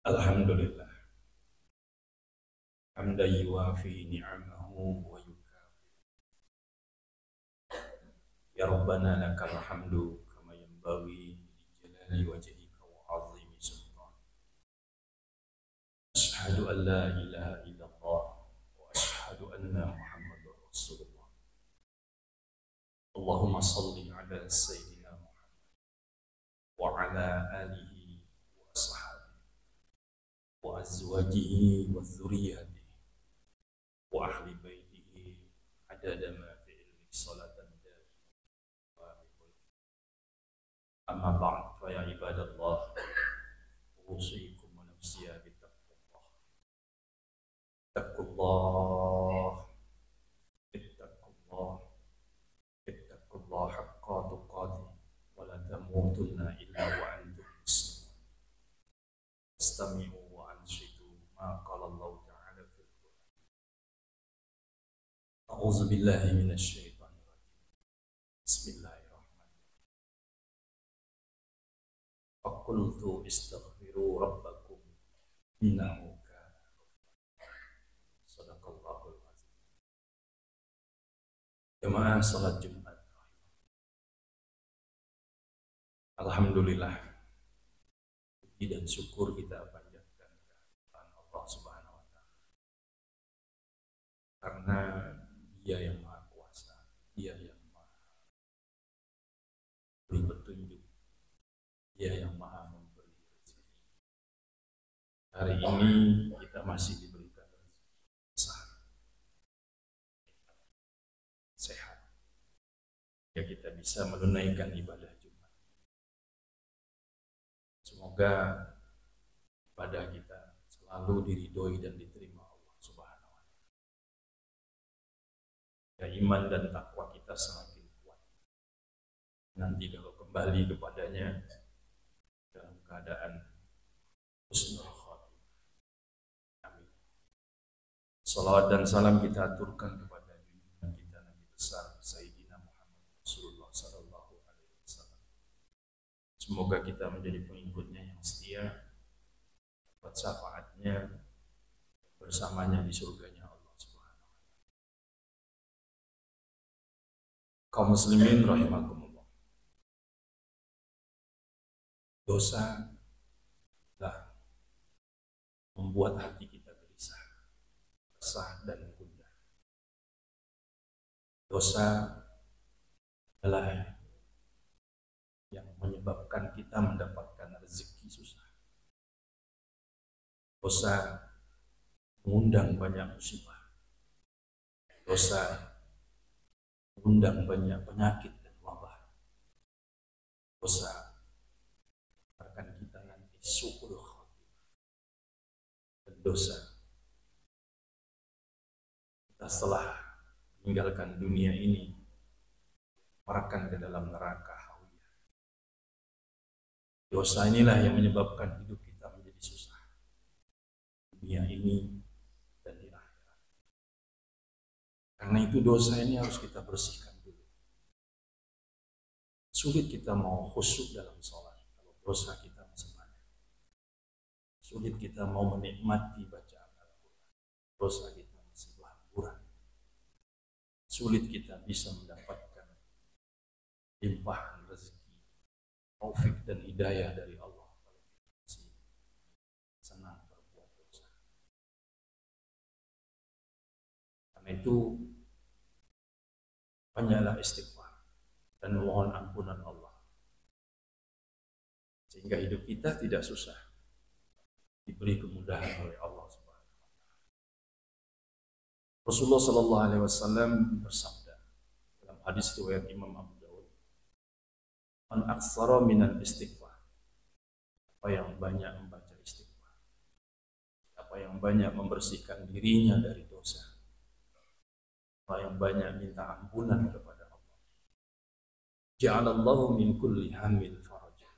Alhamdulillah hamdan yuwafi ni'amahu wa yukafi. Ya Rabbana lakal hamdu kama yanbaghi li jalali wajhika wa 'azimi sultan. Ashhadu an la ilaha illallah wa ashhadu anna Muhammadar Rasulullah. Allahumma salli ala sayyidina Muhammad wa ala alihi wa ashabihi wa azwajihi wa dzurriyyatihi wa ahli baitihi adada ma fi ilmi salatan daimah. Amma ba'd, fa ya ibadallah, usikum wa nafsi bittaqwallah. Ittaqullah, ittaqullah, ittaqullah haqqa tuqatih wa la tamutunna illa wa antum muslimun. Istami'u wa ansitu ma qala Allah ta'ala fil Qur'an. A'udzu billahi minasy syaithanir rajim. Bismillahirrahmanirrahim. Faqultu istaghfiru rabbakum innahu kana ghaffara. Shadaqallahul azim. Jemaah salat Jumat. Alhamdulillah, puji dan syukur kita panjatkan kehadiran Allah Subhanahu wa taala. Karena Dia yang Maha Kuasa, Dia yang Maha beri petunjuk, Dia yang Maha memberi rezeki. Hari ini kita masih diberikan rezeki sehat, ya kita bisa menunaikan ibadah Jumat. Semoga ibadah kita selalu diridhoi dan diterima Allah Subhanahu wa taala. Ya, iman dan takwa kita semakin kuat. Nanti kalau kembali kepadanya dalam keadaan husnul khotimah. Amin. Salawat dan salam kita aturkan kepada junjungan kita Nabi besar Sayyidina Muhammad Rasulullah sallallahu alaihi wasallam. Semoga kita menjadi pengikutnya yang setia, dapat syafaatnya bersamanya di surganya Allah Subhanahu wa taala. Kaum muslimin rahimakumullah. Dosa telah membuat hati kita gelisah, resah dan gundah. Dosa adalah yang menyebabkan kita mendapatkan rezeki susah. Dosa mengundang banyak musibah. Dosa mengundang banyak penyakit dan wabah. Dosa akan kita nanti su'ul khotimah. Dan dosa kita setelah meninggalkan dunia ini merakan ke dalam neraka hawiyah. Dosa inilah yang menyebabkan hidup kita menjadi susah, dunia ini dan di akhirat. Karena itu dosa ini harus kita bersihkan dulu. Sulit kita mau khusyuk dalam sholat kalau dosa kita masih banyak. Sulit kita mau menikmati bacaan Al-Quran, dosa kita masih berhamburan. Sulit kita bisa mendapatkan limpahan rezeki, taufik dan hidayah dari Allah kalau kita masih senang berbuat dosa. Karena itu banyaklah istighfar dan mohon ampunan Allah, sehingga hidup kita tidak susah, diberi kemudahan oleh Allah Subhanahu wa taala. Rasulullah sallallahu alaihi wasallam bersabda dalam hadis riwayat Imam Abu Dawud, "Man aktsara minal istighfar." Apa yang banyak membaca istighfar, apa yang banyak membersihkan dirinya dari dosa, apa yang banyak minta ampunan kepada Allah, ja'alallahu min kulli hamil faraja.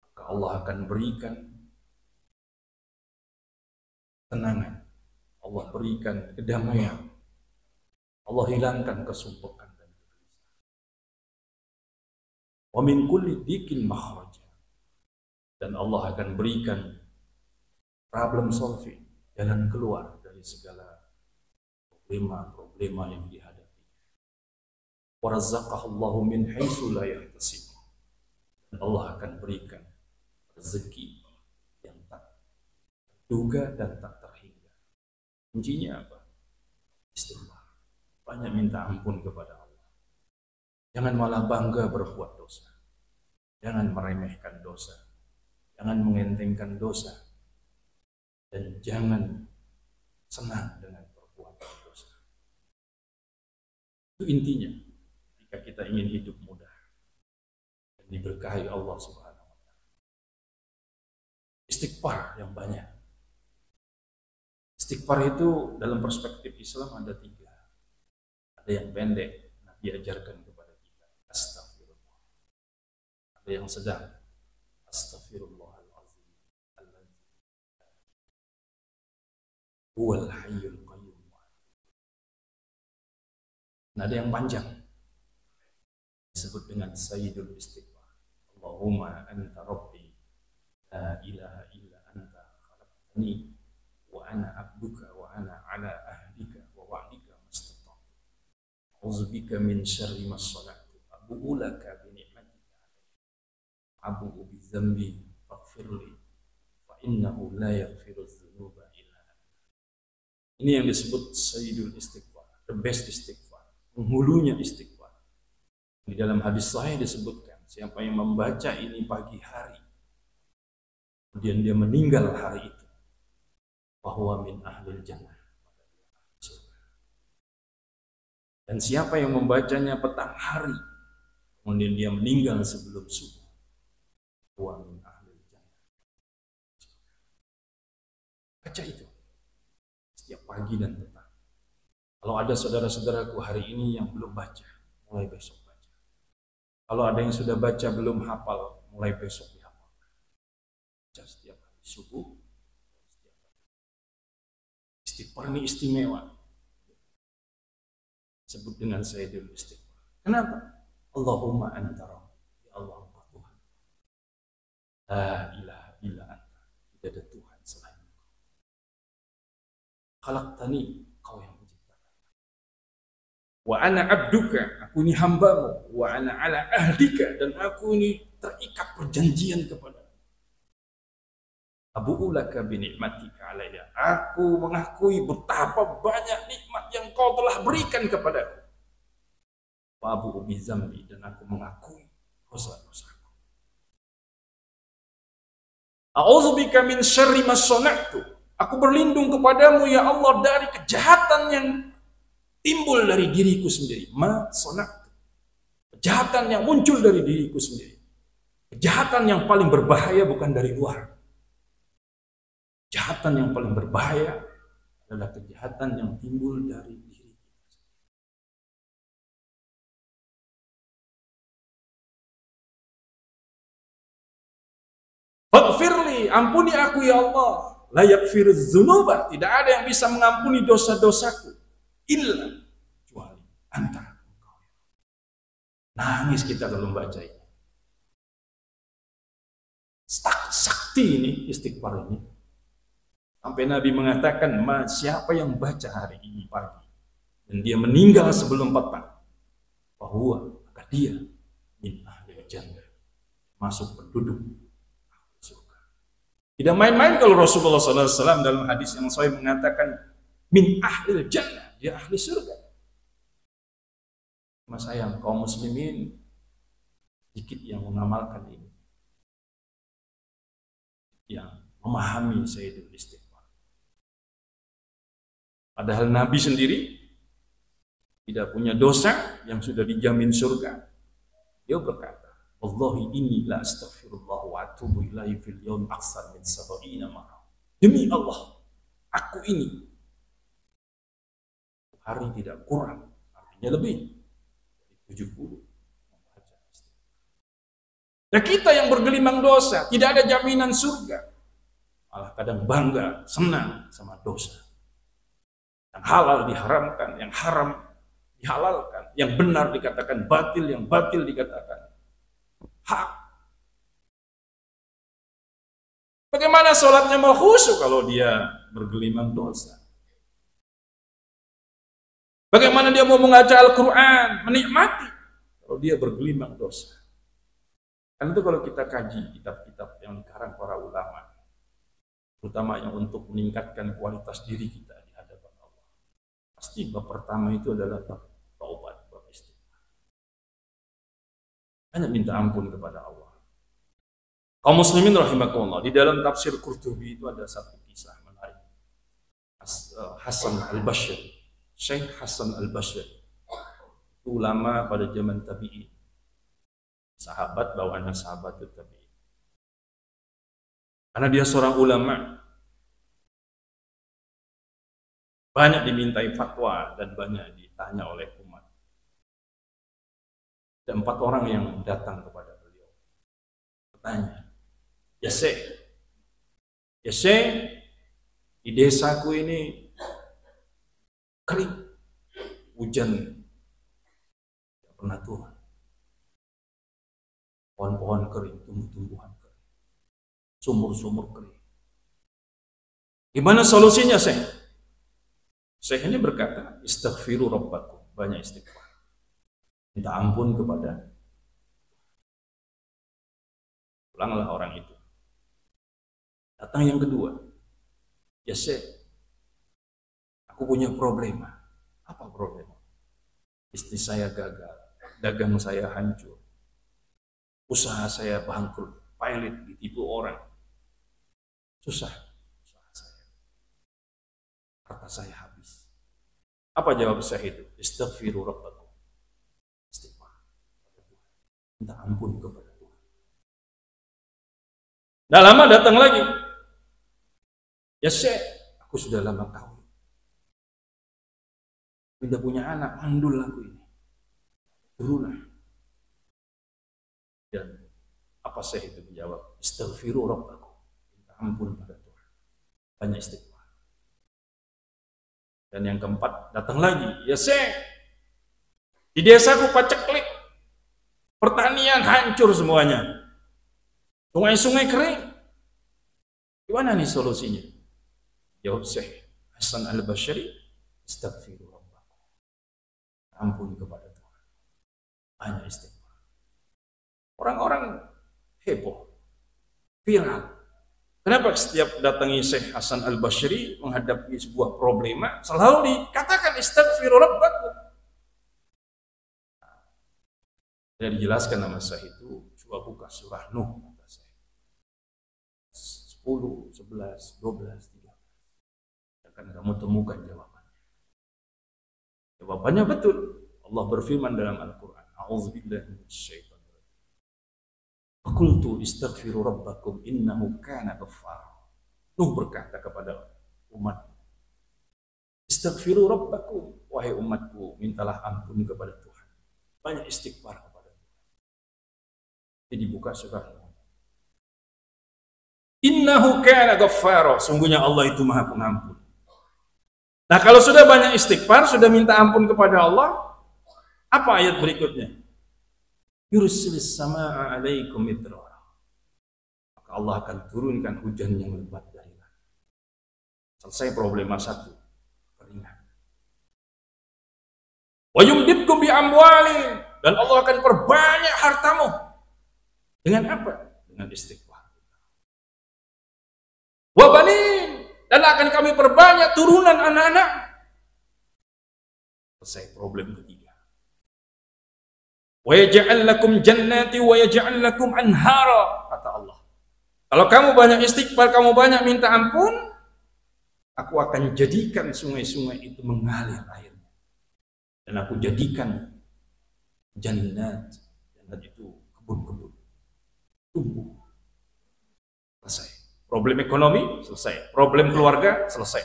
Maka Allah akan berikan tenangan, Allah berikan kedamaian, Allah hilangkan kesumpekan dan kegelisahan. Wa min kulli dikin makhraja. Dan Allah akan berikan problem solving, jalan keluar dari segala problema yang dihadapi. Warzaqahullahu min haitsu la yahtasib. Dan Allah akan berikan rezeki yang tak terduga dan tak terhingga. Kuncinya apa? Istighfar. Banyak minta ampun kepada Allah. Jangan malah bangga berbuat dosa. Jangan meremehkan dosa. Jangan mengentengkan dosa. Dan jangan senang dengan perbuatan dosa. Itu intinya. Jika kita ingin hidup mudah dan diberkahi Allah Subhanahu wa Ta'ala. Istighfar yang banyak. Istighfar itu dalam perspektif Islam ada 3. Ada yang pendek, Nabi ajarkan kepada kita, astagfirullah. Ada yang sedang, astagfirullahalazim, huwal hayyul qayyum. Nah, ada yang panjang, disebut dengan sayyidul istighfar. Allahumma anta rabbi, la ilaha illa anta khalaqtani, wa ana abduka, wa ana ala ahdika, wa wa'dika mastata'tu. A'udzubika min syarri ma shana'tu, abu'u laka bi ni'matika 'alayya, abu'u bi dzambi faghfirli, fa innahu la yaghfiru dzunuba illa anta. Ini yang disebut sayyidul istighfar, the best istighfar, penghulunya istighfar. Di dalam hadis sahih disebutkan, siapa yang membaca ini pagi hari, kemudian dia meninggal hari itu, bahwa min ahlil jannah, dan siapa yang membacanya petang hari, kemudian dia meninggal sebelum subuh, bahwa min ahlil jannah. Baca itu setiap pagi dan petang. Kalau ada saudara-saudaraku hari ini yang belum baca, mulai besok baca. Kalau ada yang sudah baca belum hafal, mulai besok dihafal. Baca setiap hari subuh. Istighfar ini istimewa. Sebut dengan sayyidul istighfar. Kenapa? Allahumma anta rabbi, ya Allah engkau Tuhan. La ilaha illa anta, tidak ada Tuhan selain engkau. Khalaqtani, engkau yang menciptakan. Wa ana abduka, aku ini hambamu. Wa ana ala ahdika, dan aku ini terikat perjanjian kepada. Abu'u laka bi ni'matika 'alayya. Aku mengakui betapa banyak nikmat yang kau telah berikan kepadaku. Wa abu'u bi dzambi, dan aku mengakui dosa-dosaku. A'udzubika min syarri ma shana'tu. Aku berlindung kepadamu ya Allah dari kejahatan yang timbul dari diriku sendiri. Ma shana'tu. Kejahatan yang muncul dari diriku sendiri. Kejahatan yang paling berbahaya bukan dari luar. Kejahatan yang paling berbahaya adalah kejahatan yang timbul dari diri kita. Faghfirli, ampuni aku ya Allah. La yaghfiruz dzunuba, tidak ada yang bisa mengampuni dosa-dosaku illa kecuali anta, engkau. Nangis kita kalau membaca ini. Sakti ini istighfar ini. Sampai Nabi mengatakan, siapa yang baca hari ini pagi dan dia meninggal sebelum petang, bahwa maka dia min ahlil jannah, masuk penduduk surga. Tidak main-main kalau Rasulullah SAW dalam hadis yang sahih mengatakan min ahlil jannah, dia ahli surga. Mas sayang, kaum muslimin sedikit yang mengamalkan ini, yang memahami sayyidul istighfar. Padahal Nabi sendiri tidak punya dosa yang sudah dijamin surga. Dia berkata, Wallahi inni la astaghfirullah wa atubu ilaihi fil yawm aksar min 70 marrah. Demi Allah, aku ini hari tidak kurang, artinya lebih dari 70. Nah, kita yang bergelimang dosa, tidak ada jaminan surga, malah kadang bangga, senang sama dosa. Yang halal diharamkan, yang haram dihalalkan, yang benar dikatakan batil, yang batil dikatakan hak. Bagaimana sholatnya mau khusyuk kalau dia bergelimang dosa? Bagaimana dia mau membaca Al-Quran, menikmati kalau dia bergelimang dosa? Karena itu kalau kita kaji kitab-kitab yang dikarang para ulama, terutama yang untuk meningkatkan kualitas diri kita di hadapan Allah, pasti bab pertama itu adalah bab taubat, bab istighfar. Hanya minta ampun kepada Allah. Kaum muslimin rahimakumullah, di dalam tafsir Qurtubi itu ada satu kisah menarik. Hasan al-Basri, Syekh Hasan al-Basri, ulama pada zaman tabi'in, sahabat bawaannya sahabat tabi'in. Karena dia seorang ulama, banyak dimintai fatwa dan banyak ditanya oleh umat. Ada 4 orang yang datang kepada beliau, bertanya, ya Syekh, di desaku ini kering, hujan tidak pernah turun, pohon-pohon kering, tumbuh-tumbuhan kering, sumur-sumur kering. Gimana solusinya, Syekh? Syekh ini berkata, istaghfiru rabbakum, banyak istighfar, minta ampun kepada. Pulanglah orang itu. Datang yang kedua, ya Syekh, aku punya problema. Apa problema? Istri saya gagal, dagang saya hancur, usaha saya bangkrut, pailit, ditipu orang, susah usaha saya, harta saya habis. Apa jawab saya itu? Istaghfiru rabbakum, istighfar, minta ampun kepada Tuhan. Tidak lama datang lagi, ya Syekh, aku sudah lama kawin, tidak punya anak, mandul aku ini, turunan. Dan apa Syekh itu menjawab? Istaghfiru rabbakum, minta ampun pada Tuhan, banyak istighfar. Dan yang keempat datang lagi, ya Syekh, di desaku paceklik, pertanian hancur semuanya, sungai-sungai kering. Gimana nih solusinya? Jawab Syekh Hasan al-Basri, istaghfiru rabbakum, ampun kepada Tuhan, banyak istighfar. Orang-orang heboh, viral. Kenapa setiap datangi Syekh Hasan al-Basri menghadapi sebuah problema selalu dikatakan istaghfiru rabbakum? Tidak dijelaskan nama Syekh itu, coba buka surah Nuh, kata Syekh. 10, 11, 12, 13. Akan kamu temukan jawabannya. Jawabannya betul. Allah berfirman dalam Al-Quran, a'udzubillahi minasyaitonir rajim. Qultu istaghfiru rabbakum innahu kana ghaffara. Nuh berkata kepada umat, istaghfiru rabbakum, wahai umatku, mintalah ampun kepada Tuhan, banyak istighfar kepada Tuhan. Jadi buka surah Nuh. Innahu kana ghaffara, sungguhnya Allah itu Maha Pengampun. Nah, kalau sudah banyak istighfar, sudah minta ampun kepada Allah, apa ayat berikutnya? Yursilis samaa'a 'alaikum midrara. Maka Allah akan turunkan hujan yang lebat dari langit. Selesai problema satu, keringat. Wa yumditkum bi amwalin, dan Allah akan perbanyak hartamu. Dengan apa? Dengan istighfar. Wa banin, dan akan kami perbanyak turunan anak-anak. Selesai problem ketiga. Wa yaj'al lakum jannati wa yaj'al lakum anhara, kata Allah. Kalau kamu banyak istighfar, kamu banyak minta ampun, aku akan jadikan sungai-sungai itu mengalir airnya. Dan aku jadikan jannat, jannat itu kebun-kebun, tumbuh. Selesai. Problem ekonomi selesai, problem keluarga selesai,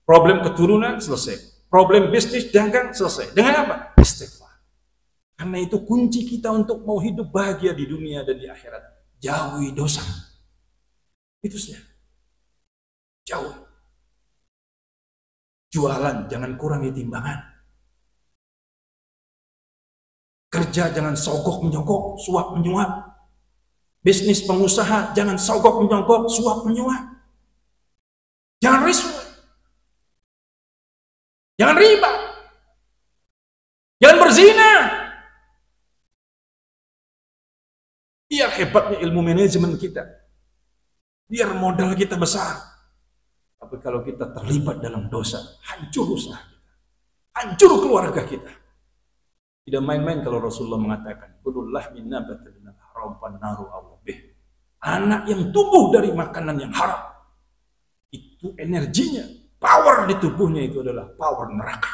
problem keturunan selesai, problem bisnis dagang selesai. Dengan apa? Istighfar. Karena itu kunci kita untuk mau hidup bahagia di dunia dan di akhirat. Jauhi dosa. Itu saja. Jauh. Jualan jangan kurangi timbangan. Kerja jangan sogok menyogok, suap menyuap. Bisnis pengusaha jangan sogok menyogok, suap menyuap. Jangan riswah. Jangan riba. Jangan berzina. Biar hebatnya ilmu manajemen kita. Biar modal kita besar. Tapi kalau kita terlibat dalam dosa, hancur usaha kita. Hancur keluarga kita. Tidak main-main kalau Rasulullah mengatakan, "Kulullah min nabatin haram naru awbih." Anak yang tumbuh dari makanan yang haram, itu energinya, power di tubuhnya itu adalah power neraka.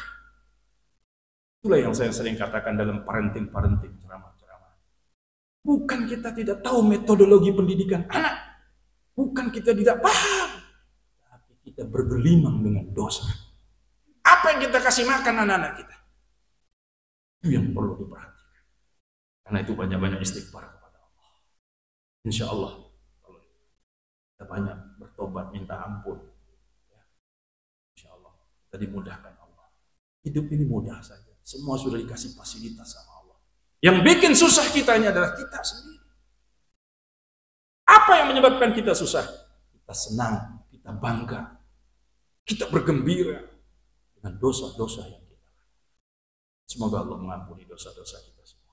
Itulah yang saya sering katakan dalam parenting ceramah-ceramah. Bukan kita tidak tahu metodologi pendidikan anak, bukan kita tidak paham, tapi kita bergelimang dengan dosa. Apa yang kita kasih makan anak-anak kita? Itu yang perlu diperhatikan. Karena itu banyak-banyak istighfar kepada Allah. Insya Allah kalau kita banyak bertobat minta ampun, ya, insya Allah kita dimudahkan Allah. Hidup ini mudah saja. Semua sudah dikasih fasilitas sama Allah. Yang bikin susah kita ini adalah kita sendiri. Apa yang menyebabkan kita susah? Kita senang, kita bangga, kita bergembira dengan dosa-dosa yang kita lakukan. Semoga Allah mengampuni dosa-dosa kita semua.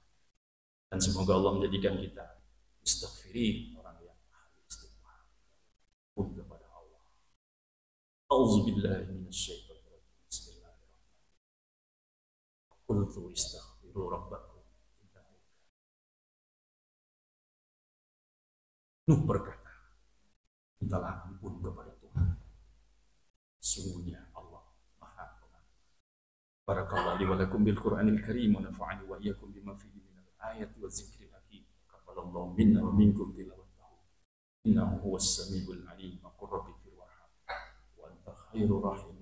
Dan semoga Allah menjadikan kita istighfari, orang yang ahli istighfar. Pun kepada Allah. Auzubillahi minasyaitonir rajim. Bismillahirrahmanirrahim. Qultu istaghfiru rabbakum. Nuh berkata, mintalah ampun kepada Tuhan. Sungguhnya Allah Maha Pengampun. Barakallahu li wa lakum bil Qur'anil Karim wa nafa'ani wa iyyakum bima fihi minal ayati wa dzikril hakim. Taqabbalallahu minna wa minkum tilawatahu. Innahu huwas samiul alim. Qur rabbi fir warham wa anta khairur rahimin.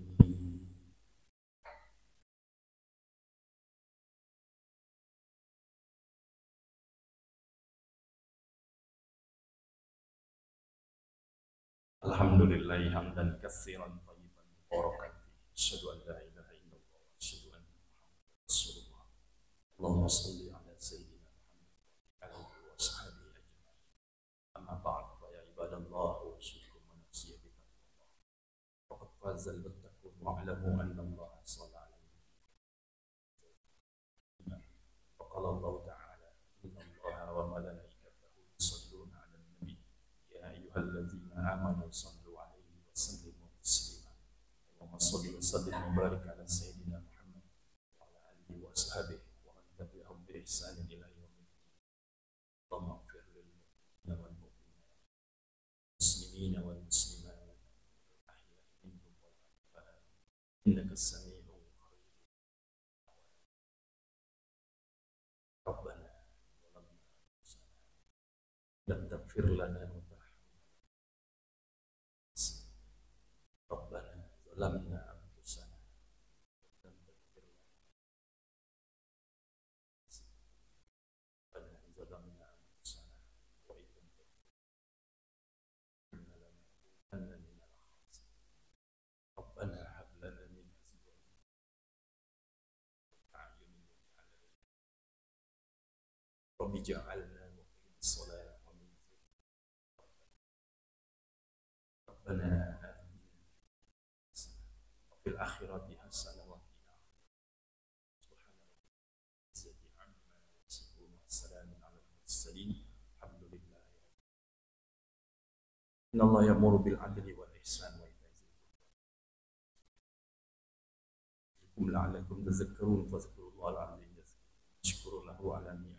Alhamdulillahi hamdan katsiran thayyiban mubarakan fihi. Asyhadu an la ilaha illallah wa asyhadu anna Muhammadan rasulullah. Allahumma shalli ala sayyidina Muhammad wa alihi wa sahbihi ajma'in. Amma ba'd, fa ya ibadallah usikum wa nafsi bi taqwallah. Faqad faza al-muttaqun wa 'alamu anna Allah shalla 'alaihi. Wa qala Allah ta'ala, inna Allaha wa malaikatahu yusalluna 'alan nabi. Ya ayyuhalladzina آمنوا صلوا عليه وسلموا تسليما. اللهم صل وسلم وبارك على سيدنا محمد وعلى آله وأصحابه ومن تبعهم بإحسان إلى يوم الدين. اللهم اغفر للمؤمنين والمؤمنات والمسلمين والمسلمات الأحياء منهم والأموات إنك السميع القريب. ربنا ظلمنا أنفسنا لن تغفر لنا ربنا ظلمنا أنفسنا لم تغفر لنا ربنا ظلمنا أنفسنا وإن لم تغفر لنا لنكونن من الخاسرين ربنا هب لنا من أزواجنا أعين واجعلنا رب اجعلنا مقيم الصلاة ومن ربنا في الآخرة حسنة وقنا سبحان ربك رب العزة عما يصفون والسلام على المرسلين الحمد لله. إن الله يأمر بالعدل والإحسان وإيتاء ذي القربى لعلكم تذكرون فاذكروا الله العظيم يذكركم واشكروا له على نعمه